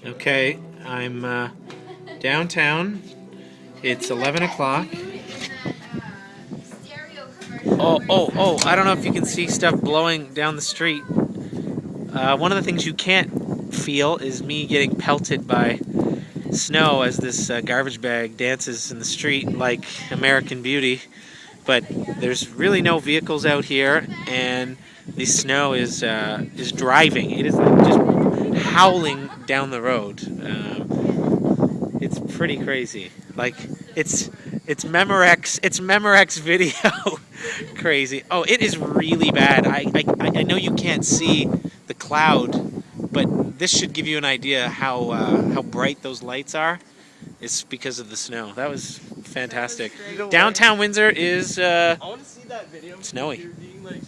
Okay, I'm downtown. It's 11 o'clock. Oh, I don't know if you can see stuff blowing down the street. One of the things you can't feel is me getting pelted by snow as this garbage bag dances in the street like American Beauty. But there's really no vehicles out here, and the snow is driving. It is like just howling down the road. It's pretty crazy. Like it's Memorex video crazy. Oh, it is really bad. I know you can't see the cloud, but this should give you an idea how bright those lights are. It's because of the snow. That was fantastic. Downtown Windsor is I want to see that video. snowy. You're being like